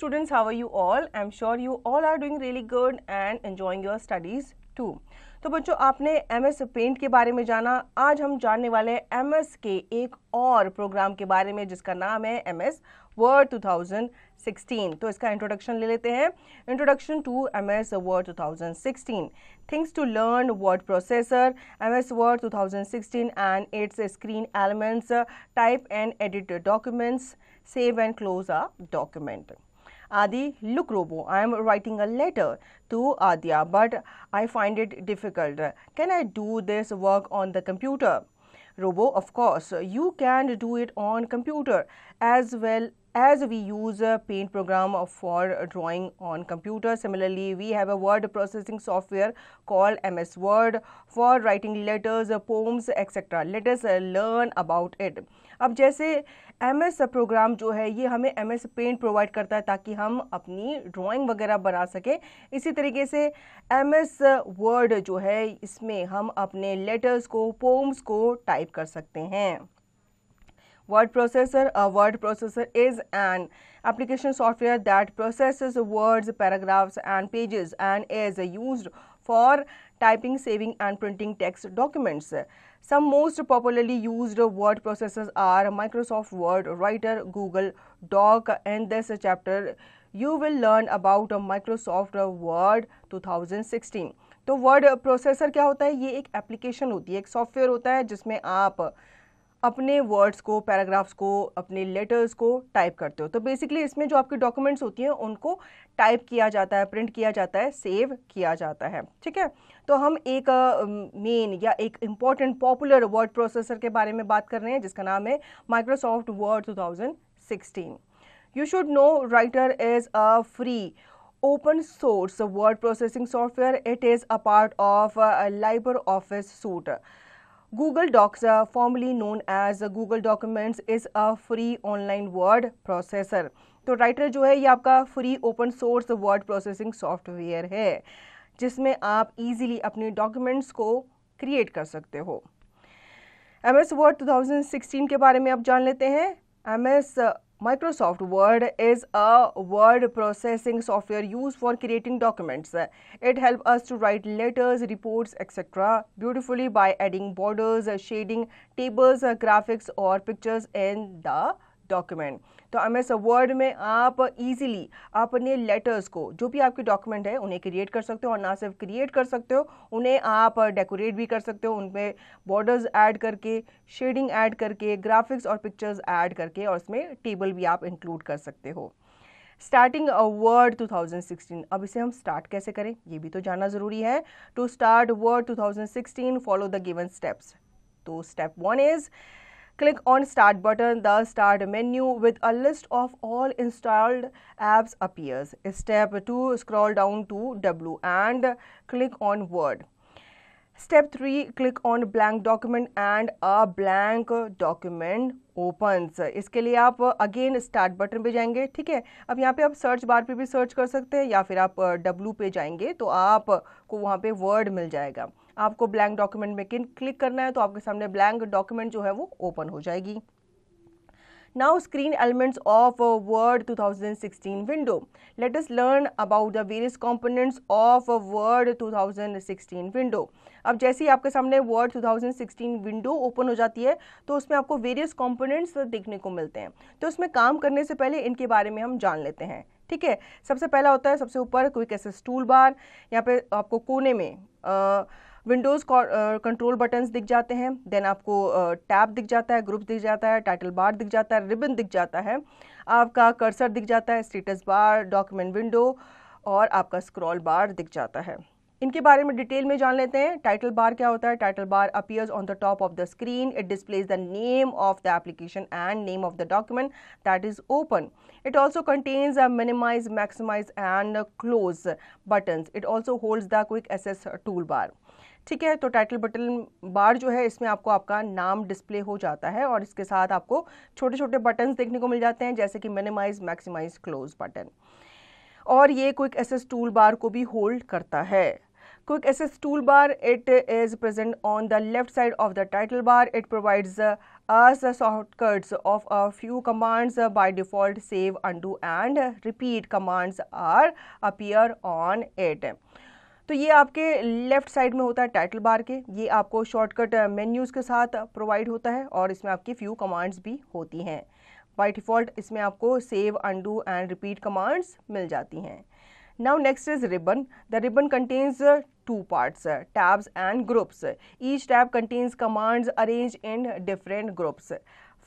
students, how are you all? I'm sure you all are doing really good and enjoying your studies too. तो बच्चों, आपने MS paint के बारे में जाना। आज हम जानने वाले हैं MS के एक और प्रोग्राम के बारे में जिसका नाम है MS Word 2016। तो इसका इंट्रोडक्शन ले लेते हैं। Introduction to MS Word 2016, things to learn, word processor, MS Word 2016 and its screen elements, type and edit documents, save and close a document. Adi, look Robo, I am writing a letter to Adya, but I find it difficult. Can I do this work on the computer? Robo, of course, you can do it on computer as well as we use a paint program for drawing on computer. Similarly, we have a word processing software called MS Word for writing letters, poems, etc. Let us learn about it. अब जैसे MS programme जो है ये हमें MS paint provide करता है ताकि हम अपनी ड्राइंग वगैरह बना सके। इसी तरीके से MS वर्ड जो है इसमें हम अपने लेटर्स को, पोम्स को टाइप कर सकते हैं। Word processor. A word processor is an application software that processes words, paragraphs and pages and is used for typing, saving and printing text documents. Some most popularly used word processors are Microsoft Word, Writer, Google Doc. In this chapter, you will learn about Microsoft Word 2016. तो word processor क्या होता है? ये एक application होती है, एक software होता है जिसमें आप अपने वर्ड्स को, पैराग्राफ्स को, अपने लेटर्स को टाइप करते हो। तो बेसिकली इसमें जो आपके डॉक्यूमेंट्स होती हैं उनको टाइप किया जाता है, प्रिंट किया जाता है, सेव किया जाता है। ठीक है, तो हम एक मेन या एक इम्पॉर्टेंट पॉपुलर वर्ड प्रोसेसर के बारे में बात कर रहे हैं जिसका नाम है Microsoft word 2016। You should no writer is a free open source word processing software. It is a part of LibreOffice suite. Google Docs, formerly known as Google Documents, is a free online word processor. तो writer जो है ये आपका free open source word processing software है जिसमें आप easily अपने documents को क्रिएट कर सकते हो। MS Word 2016 के बारे में अब जान लेते हैं। MS Microsoft Word is a word processing software used for creating documents. It helps us to write letters, reports, etc. beautifully by adding borders, shading, tables, graphics or pictures in the document. तो MS Word में आप easily अपने letters को, जो भी आपके document है, उन्हें क्रिएट कर सकते हो और ना सिर्फ क्रिएट कर सकते हो, उन्हें आप डेकोरेट भी कर सकते हो, उनमें बॉर्डर्स ऐड करके, शेडिंग ऐड करके, ग्राफिक्स और पिक्चर्स ऐड करके और उसमें टेबल भी आप इंक्लूड कर सकते हो। स्टार्टिंग वर्ड 2016, अब इसे हम स्टार्ट कैसे करें ये भी तो जानना ज़रूरी है। To start Word 2016 follow the given steps. तो step 1 is click on start button. The start menu with a list of all installed apps appears. Step 2, scroll down to W and click on Word. Step 3, click on blank document and a blank document opens. इसके लिए आप again start button पे जाएंगे। ठीक है, अब यहाँ पे आप सर्च बार पे भी सर्च कर सकते हैं या फिर आप W पे जाएंगे तो आपको वहाँ पे वर्ड मिल जाएगा। आपको ब्लैंक डॉक्यूमेंट में क्लिक करना है तो आपके सामने ब्लैंक डॉक्यूमेंट जो है वो ओपन हो जाएगी। Now screen elements of Word 2016 window. Let us learn about the various components of Word 2016 window. अब जैसे ही आपके सामने Word 2016 विंडो ओपन हो जाती है तो उसमें आपको वेरियस कंपोनेंट्स देखने को मिलते हैं। तो उसमें काम करने से पहले इनके बारे में हम जान लेते हैं। ठीक है, सबसे पहला होता है सबसे ऊपर क्विक एक्सेस टूल बार। यहाँ पे आपको कोने में विंडोज़ कंट्रोल बटन्स दिख जाते हैं। देन आपको टैब दिख जाता है, ग्रुप दिख जाता है, टाइटल बार दिख जाता है, रिबन दिख जाता है, आपका कर्सर दिख जाता है, स्टेटस बार, डॉक्यूमेंट विंडो और आपका स्क्रॉल बार दिख जाता है। इनके बारे में डिटेल में जान लेते हैं। टाइटल बार क्या होता है? Title bar appears on the top of the screen. It displays the name of the application and name of the document that is open. It also contains a minimize, maximize and close buttons. It also holds the quick access toolbar. ठीक है, तो title button बार जो है इसमें आपको आपका नाम display हो जाता है और इसके साथ आपको छोटे छोटे बटन्स देखने को मिल जाते हैं जैसे कि मिनिमाइज, मैक्सिमाइज, क्लोज बटन। और ये क्विक एक्सेस टूल बार को भी होल्ड करता है। Quick Access Toolbar, it is present on the left side of the title bar. It provides us shortcuts of a few commands. By default, save, undo and repeat commands are appear on it. तो ये आपके left side में होता है title bar के, ये आपको shortcut menus के साथ प्रोवाइड होता है और इसमें आपकी फ्यू कमांड्स भी होती हैं. बाय डिफ़ॉल्ट इसमें आपको save, undo and repeat commands मिल जाती हैं. Now next is ribbon. The ribbon contains two parts, tabs and groups. Each tab contains commands arranged in different groups.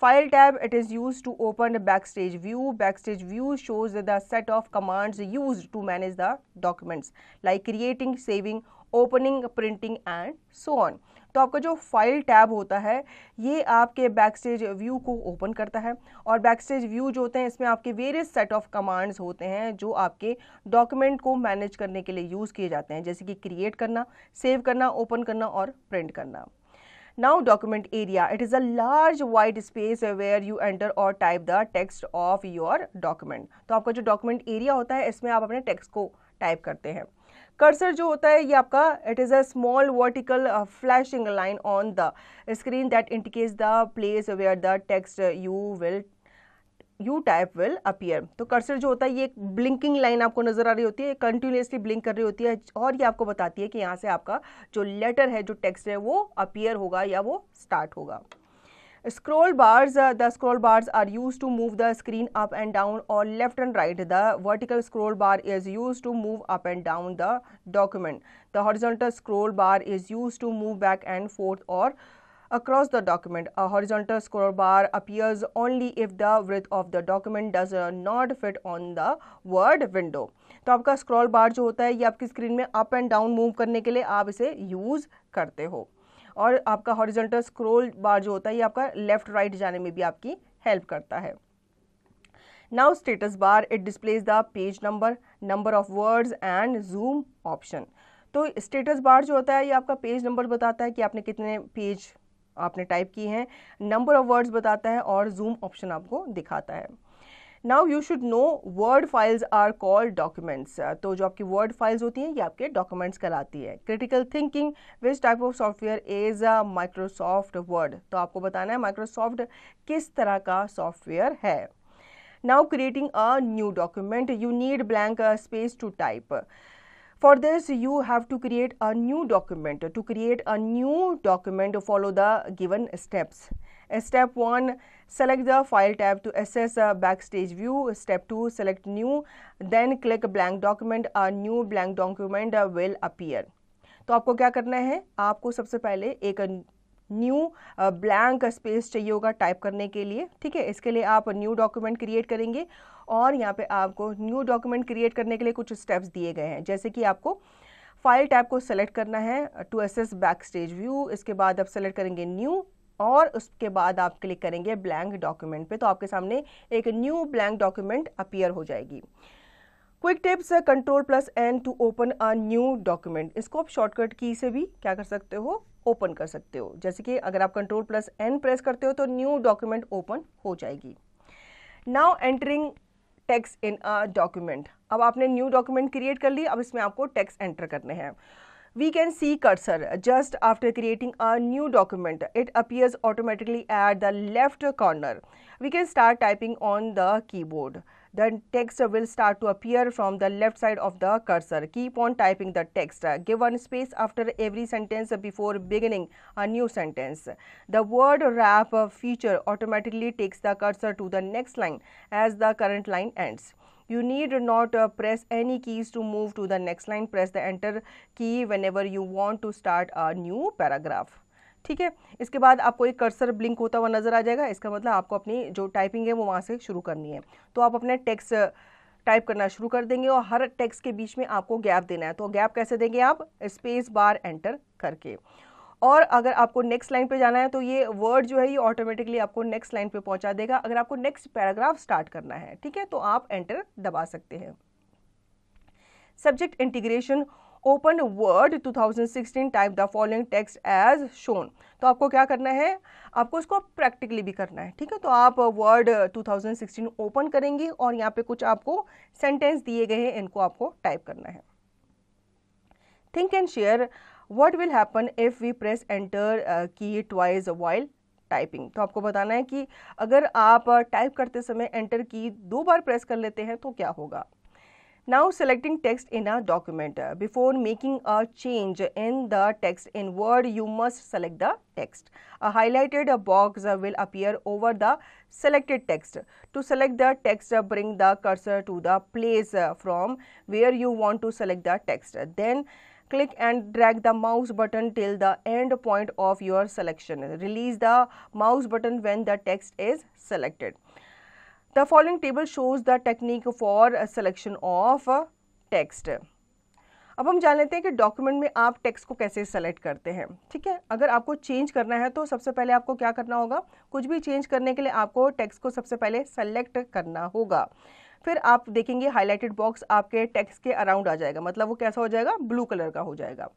File tab, it is used to open Backstage View. Backstage View shows the set of commands used to manage the documents like creating, saving, opening, printing and so on. तो आपका जो file tab होता है ये आपके backstage view को open करता है और बैकस्टेज व्यू जो होते हैं इसमें आपके वेरियस सेट ऑफ कमांड्स होते हैं जो आपके डॉक्यूमेंट को मैनेज करने के लिए यूज़ किए जाते हैं, जैसे कि क्रिएट करना, सेव करना, ओपन करना और प्रिंट करना. Now document area, it is a large white space where you enter or type the text of your document. तो आपका जो डॉक्यूमेंट एरिया होता है इसमें आप अपने टेक्स्ट को टाइप करते हैं. कर्सर जो होता है ये आपका it is a small vertical flashing line on the screen that indicates the place where the text you type will appear. तो कर्सर जो होता है ये एक ब्लिंकिंग लाइन आपको नजर आ रही होती है, कंटिन्यूसली ब्लिंक कर रही होती है और ये आपको बताती है कि यहाँ से आपका जो लेटर है, जो टेक्स्ट है वो अपीयर होगा या वो स्टार्ट होगा. Scroll bars, the scroll bars are used to move the screen up and down or left and right. The vertical scroll bar is used to move up and down the document. The horizontal scroll bar is used to move back and forth or across the document. A horizontal scroll bar appears only if the width of the document does not fit on the word window. तो आपका scroll bar जो होता है ये आपकी screen में up and down move करने के लिए आप इसे यूज़ करते हो और आपका हॉरिजॉन्टल स्क्रॉल बार जो होता है ये आपका लेफ्ट राइट जाने में भी आपकी हेल्प करता है. Now status bar, it displays the page number, number of words and zoom option. तो स्टेटस बार जो होता है ये आपका पेज नंबर बताता है कि आपने कितने पेज आपने टाइप किए हैं, नंबर ऑफ वर्ड्स बताता है और जूम ऑप्शन आपको दिखाता है. Now you should know Word files are called documents. तो जो आपकी वर्ड फाइल्स होती हैं ये आपके डॉक्यूमेंट्स कहलाती है. Critical thinking, which type of software is Microsoft word. तो आपको बताना है माइक्रोसॉफ्ट किस तरह का सॉफ्टवेयर है. Now creating a new document, you need blank space to type. For this, you have to create a new document. To create a new document, follow the given steps. Step 1, select the File tab to access a Backstage View. Step 2, select New, then click Blank Document. A new blank document will appear. तो आपको क्या करना है, आपको सबसे पहले एक new blank space चाहिए होगा टाइप करने के लिए. ठीक है, इसके लिए आप न्यू डॉक्यूमेंट क्रिएट करेंगे और यहाँ पे आपको न्यू डॉक्यूमेंट क्रिएट करने के लिए कुछ स्टेप्स दिए गए हैं, जैसे कि आपको फाइल टैब को सेलेक्ट करना है टू एसेस बैकस्टेज व्यू. इसके बाद आप सेलेक्ट करेंगे न्यू और उसके बाद आप क्लिक करेंगे ब्लैंक डॉक्यूमेंट पे. तो आपके सामने एक न्यू ब्लैंक डॉक्यूमेंट अपीयर हो जाएगी. Quick tips, Ctrl+N to open a new document. इसको आप शॉर्टकट की से भी क्या कर सकते हो, ओपन कर सकते हो. जैसे कि अगर आप Ctrl+N प्रेस करते हो तो न्यू डॉक्यूमेंट ओपन हो जाएगी. Now entering text in a document. अब आपने न्यू डॉक्यूमेंट क्रिएट कर ली, अब इसमें आपको टेक्स्ट एंटर करने हैं. We can see cursor just after creating a new document. It appears automatically at the left corner. We can start typing on the keyboard. The text will start to appear from the left side of the cursor. Keep on typing the text. Give one space after every sentence before beginning a new sentence. The word wrap feature automatically takes the cursor to the next line as the current line ends. You need not press any keys to move to the next line. Press the enter key whenever you want to start a new paragraph. ठीक है, इसके बाद आपको एक cursor blink होता हुआ नजर आ जाएगा. इसका मतलब आपको अपनी जो टाइपिंग है वो वहाँ से शुरू करनी है. तो आप अपने टेक्स्ट टाइप करना शुरू कर देंगे और हर टेक्स्ट के बीच में आपको गैप देना है. तो गैप कैसे देंगे आप, स्पेस बार एंटर करके. और अगर आपको नेक्स्ट लाइन पे जाना है तो ये वर्ड जो है ये ऑटोमेटिकली आपको नेक्स्ट लाइन पे पहुंचा देगा. अगर आपको नेक्स्ट पैराग्राफ स्टार्ट करना है, ठीक है, तो आप एंटर दबा सकते हैं. Subject integration, open Word 2016, type the following text as shown. तो आपको क्या करना है, आपको इसको प्रैक्टिकली भी करना है. ठीक है, तो आप वर्ड 2016 ओपन करेंगे और यहाँ पे कुछ आपको सेंटेंस दिए गए हैं, इनको आपको टाइप करना है. Think and share what will happen if we press enter key twice while typing. तो आपको बताना है कि अगर आप टाइप करते समय एंटर की 2 बार प्रेस कर लेते हैं तो क्या होगा। Now selecting text in a document. Before making a change in the text in Word, you must select the text. A highlighted box will appear over the selected text. To select the text, bring the cursor to the place from where you want to select the text. Then click and drag the mouse button till the end point of your selection. Release the mouse button when the text is selected. The following table shows the technique for selection of text. अब हम जान लेते हैं कि document में आप text को कैसे सेलेक्ट करते हैं। ठीक है, अगर आपको चेंज करना है तो सबसे पहले आपको क्या करना होगा, कुछ भी चेंज करने के लिए आपको टेक्स्ट को सबसे पहले सेलेक्ट करना होगा। फिर आप देखेंगे हाईलाइटेड बॉक्स आपके टेक्स्ट के अराउंड आ जाएगा, मतलब वो कैसा हो जाएगा, ब्लू कलर का हो जाएगा।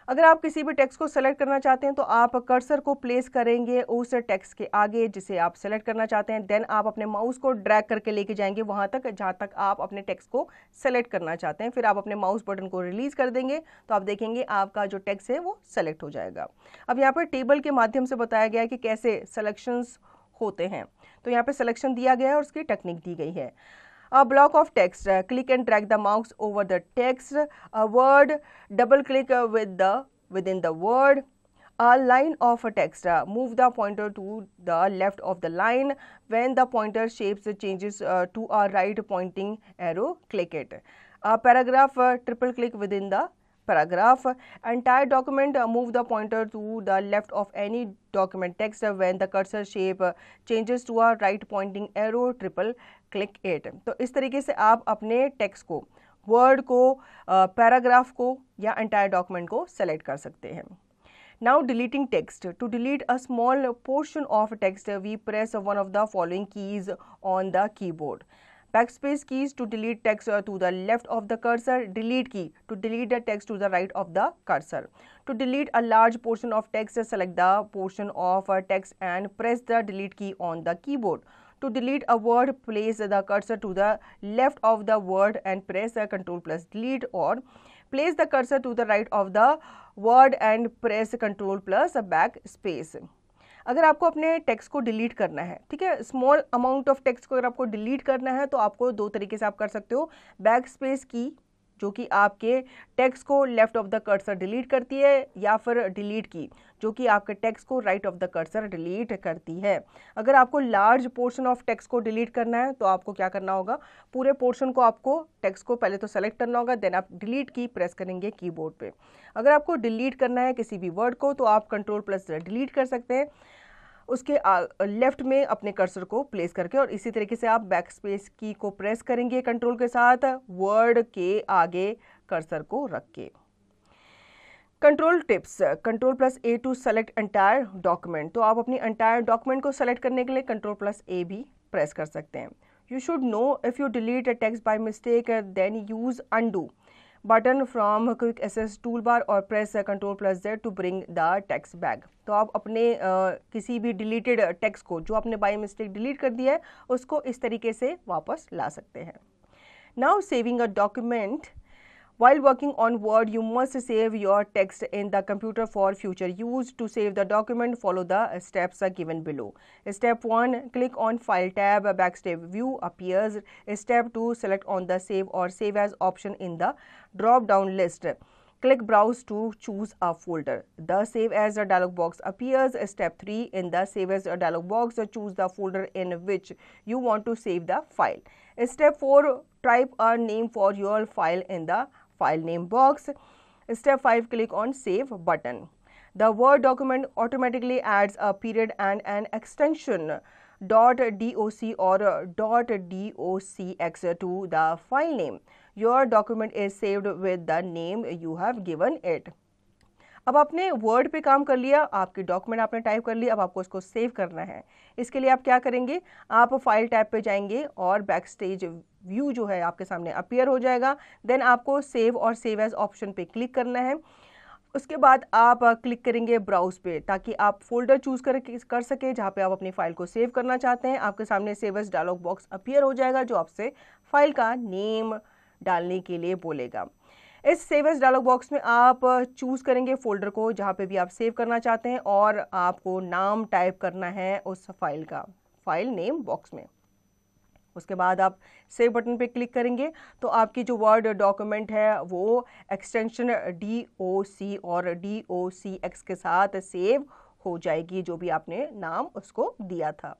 अगर आप किसी भी टेक्स्ट को सेलेक्ट करना चाहते हैं तो आप कर्सर को प्लेस करेंगे उस टेक्स्ट के आगे जिसे आप सेलेक्ट करना चाहते हैं। देन आप अपने माउस को ड्रैग करके लेके जाएंगे वहां तक जहां तक आप अपने टेक्स्ट को सेलेक्ट करना चाहते हैं। फिर आप अपने माउस बटन को रिलीज कर देंगे तो आप देखेंगे आपका जो टेक्स्ट है वो सेलेक्ट हो जाएगा। अब यहाँ पर टेबल के माध्यम से बताया गया है कि कैसे सिलेक्शंस होते हैं। तो यहाँ पे सिलेक्शन दिया गया है और उसकी टेक्निक दी गई है। A block of text, click and drag the mouse over the text. A word, double click within the word. A line of text, move the pointer to the left of the line. When the pointer shapes changes to a right pointing arrow, click it. A paragraph, triple click within the paragraph. Entire document, move the pointer to the left of any document text. When the cursor shape changes to a right pointing arrow, triple click it. तो इस तरीके से आप अपने text को, word को, paragraph को या एंटायर डॉक्यूमेंट को सेलेक्ट कर सकते हैं। Now deleting text. To delete a small portion of text, we press one of the following keys on the keyboard. Backspace keys to delete text to the left of the cursor. Delete key to delete the text to the right of the cursor. To delete a large portion of text, select the portion of text and press the delete key on the keyboard. To delete a word, place the cursor to the left of the word and press Ctrl plus delete, or place the cursor to the right of the word and press Ctrl plus backspace. अगर आपको अपने text को delete करना है, ठीक है, small amount of text को अगर आपको डिलीट करना है तो आपको 2 तरीके से आप कर सकते हो। बैक स्पेस की जो कि आपके टेक्स्ट को left of the cursor delete करती है, या फिर डिलीट की जो कि आपके टेक्स्ट को right of the cursor delete करती है। अगर आपको लार्ज पोर्शन ऑफ टेक्स्ट को डिलीट करना है तो आपको क्या करना होगा, पूरे पोर्शन को आपको टेक्स्ट को पहले तो सेलेक्ट करना होगा, देन आप डिलीट की प्रेस करेंगे कीबोर्ड पे। अगर आपको डिलीट करना है किसी भी वर्ड को तो आप कंट्रोल प्लस डिलीट कर सकते हैं उसके लेफ्ट में अपने कर्सर को प्लेस करके, और इसी तरीके से आप बैक स्पेस की को प्रेस करेंगे कंट्रोल के साथ वर्ड के आगे कर्सर को रख के। Control tips, control plus A to select entire document. तो आप अपनी एंटायर डॉक्यूमेंट को सेलेक्ट करने के लिए कंट्रोल प्लस ए भी प्रेस कर सकते हैं। You should know if you delete a text by mistake then use undo button from quick access tool bar और press control plus Z to bring the text back. तो आप अपने किसी भी डिलीटेड टेक्स्ट को जो आपने बाय मिस्टेक डिलीट कर दिया है उसको इस तरीके से वापस ला सकते हैं। Now saving a document. While working on Word, you must save your text in the computer for future use. To save the document, follow the steps given below. Step 1, click on File tab. Backstage view appears. Step 2, select on the Save or Save As option in the drop-down list. Click Browse to choose a folder. The Save As dialog box appears. Step 3, in the Save As dialog box, choose the folder in which you want to save the file. Step 4, type a name for your file in the file name box. Step 5, click on Save button. The Word document automatically adds a period and an extension .doc or .docx to the file name. Your document is saved with the name you have given it. अब आपने word पे काम कर लिया, आपकी document आपने type कर लिया, अब आपको उसको सेव करना है। इसके लिए आप क्या करेंगे, आप फाइल टैब पे जाएंगे और बैकस्टेज व्यू जो है आपके सामने अपीयर हो जाएगा। देन आपको सेव और सेव एज ऑप्शन पे क्लिक करना है। उसके बाद आप क्लिक करेंगे ब्राउज पे ताकि आप फोल्डर चूज कर सके जहाँ पे आप अपनी फाइल को सेव करना चाहते हैं। आपके सामने save as dialog box appear हो जाएगा जो आपसे फाइल का नेम डालने के लिए बोलेगा। इस सेव एज डायलॉग बॉक्स में आप चूज करेंगे फोल्डर को जहाँ पे भी आप सेव करना चाहते हैं और आपको नाम टाइप करना है उस फाइल का, फाइल नेम बॉक्स में। उसके बाद आप सेव बटन पे क्लिक करेंगे तो आपकी जो वर्ड डॉक्यूमेंट है वो एक्सटेंशन DOC और DOCX के साथ सेव हो जाएगी, जो भी आपने नाम उसको दिया था।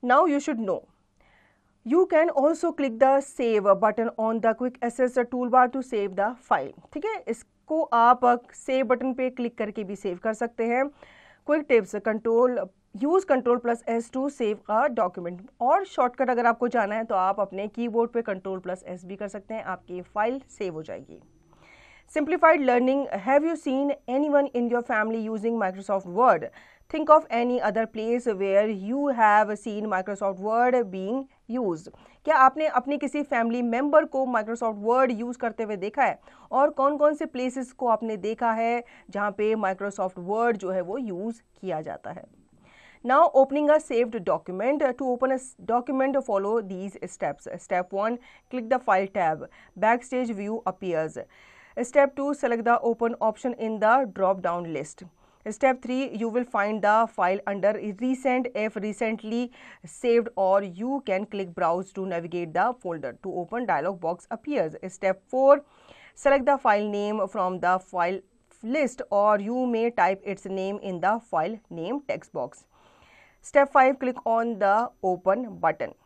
Now you should no You can also click the save button on the quick access toolbar to save the file। ठीक है, इसको आप सेव बटन पे क्लिक करके भी सेव कर सकते हैं। Quick tips, use Ctrl+S to save a document. और शॉर्टकट अगर आपको जाना है तो आप अपने कीबोर्ड पे Ctrl+S भी कर सकते हैं, आपकी फाइल सेव हो जाएगी। Simplified learning, have you seen anyone in your family using Microsoft Word? Think of any other place where you have seen Microsoft Word being used. क्या आपने अपनी किसी फैमिली मेंबर को Microsoft Word यूज करते हुए देखा है, और कौन कौन से प्लेसेस को आपने देखा है जहाँ पे Microsoft Word जो है वो यूज किया जाता है। Now opening a saved document. To open a document, follow these steps. Step 1, click the File tab. Backstage view appears. Step 2, select the open option in the drop down list. Step 3, you will find the file under recent if recently saved, or you can click browse to navigate the folder. To open dialog box appears. Step 4, select the file name from the file list, or you may type its name in the file name text box. Step 5, click on the open button.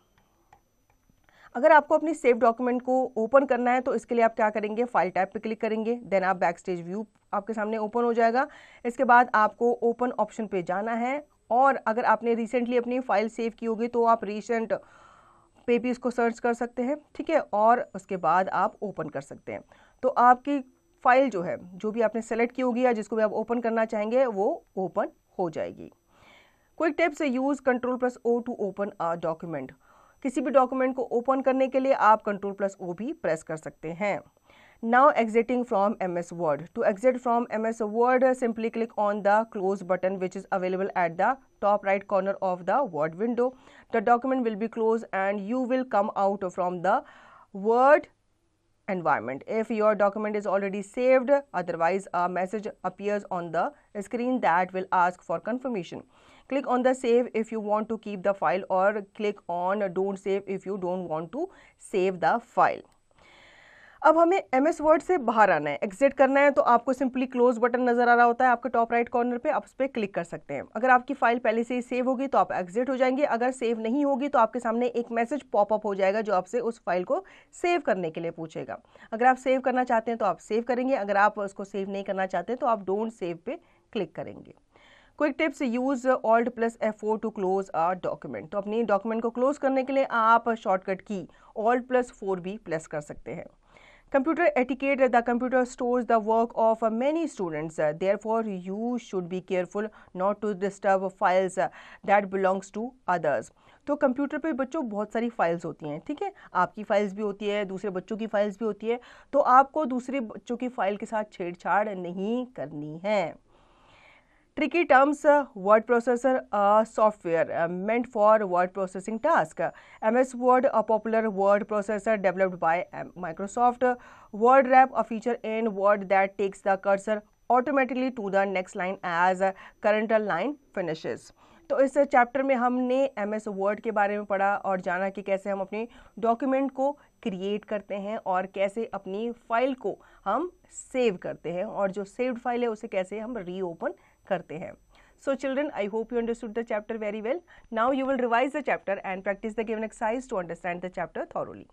अगर आपको अपनी save document को open करना है तो इसके लिए आप क्या करेंगे, फाइल टैब पे क्लिक करेंगे, देन आप बैकस्टेज व्यू आपके सामने ओपन हो जाएगा। इसके बाद आपको ओपन ऑप्शन पे जाना है, और अगर आपने रिसेंटली अपनी फाइल सेव की होगी तो आप रिसेंट पे भी इसको सर्च कर सकते हैं, ठीक है, और उसके बाद आप ओपन कर सकते हैं। तो आपकी फाइल जो है, जो भी आपने सेलेक्ट की होगी या जिसको भी आप ओपन करना चाहेंगे, वो ओपन हो जाएगी। Quick tips, use Ctrl+O to open a document. किसी भी डॉक्यूमेंट को ओपन करने के लिए आप Ctrl+O भी प्रेस कर सकते हैं। Now exiting from MS Word. To exit from MS Word, simply click on the close button which is available at the top right corner of the Word window. The document will be closed and you will come out from the Word environment. If your document is already saved, otherwise a message appears on the screen that will ask for confirmation. Click on the save if you want to keep the file, or click on don't save if you don't want to save the file. अब हमें MS Word से बाहर आना है, exit करना है, तो आपको सिंपली क्लोज बटन नजर आ रहा होता है आपके टॉप राइट कॉर्नर पे, आप उस पर क्लिक कर सकते हैं। अगर आपकी फाइल पहले से ही सेव होगी तो आप एग्जिट हो जाएंगे, अगर सेव नहीं होगी तो आपके सामने एक मैसेज पॉपअप हो जाएगा जो आपसे उस फाइल को सेव करने के लिए पूछेगा। अगर आप सेव करना चाहते हैं तो आप सेव करेंगे, अगर आप उसको सेव नहीं करना चाहते तो आप डोंट सेव पे क्लिक करेंगे। Quick tips, use Alt+F4 to close a document. तो अपनी डॉक्यूमेंट को क्लोज करने के लिए आप शॉर्टकट की Alt+4 भी प्रेस कर सकते हैं। Computer etiquette, the computer stores the work of many students. Therefore, you should be careful not to disturb files that belongs to others. तो कंप्यूटर पे बच्चों बहुत सारी फाइल्स होती हैं, ठीक है, आपकी फाइल्स भी होती है, दूसरे बच्चों की फाइल्स भी होती है, तो आपको दूसरे बच्चों की फाइल के साथ छेड़छाड़ नहीं करनी है। Tricky terms, word processor, a software meant for word processing task. MS Word, a popular word processor developed by Microsoft. Word Wrap, a feature in Word that takes the cursor automatically to the next line as current line finishes. तो इस chapter में हमने MS Word के बारे में पढ़ा और जाना कि कैसे हम अपने डॉक्यूमेंट को क्रिएट करते हैं और कैसे अपनी फाइल को हम सेव करते हैं, और जो सेव्ड फाइल है उसे कैसे हम रीओपन करते हैं। So children, I hope you understood the chapter very well. Now you will revise the chapter and practice the given exercise to understand the chapter thoroughly.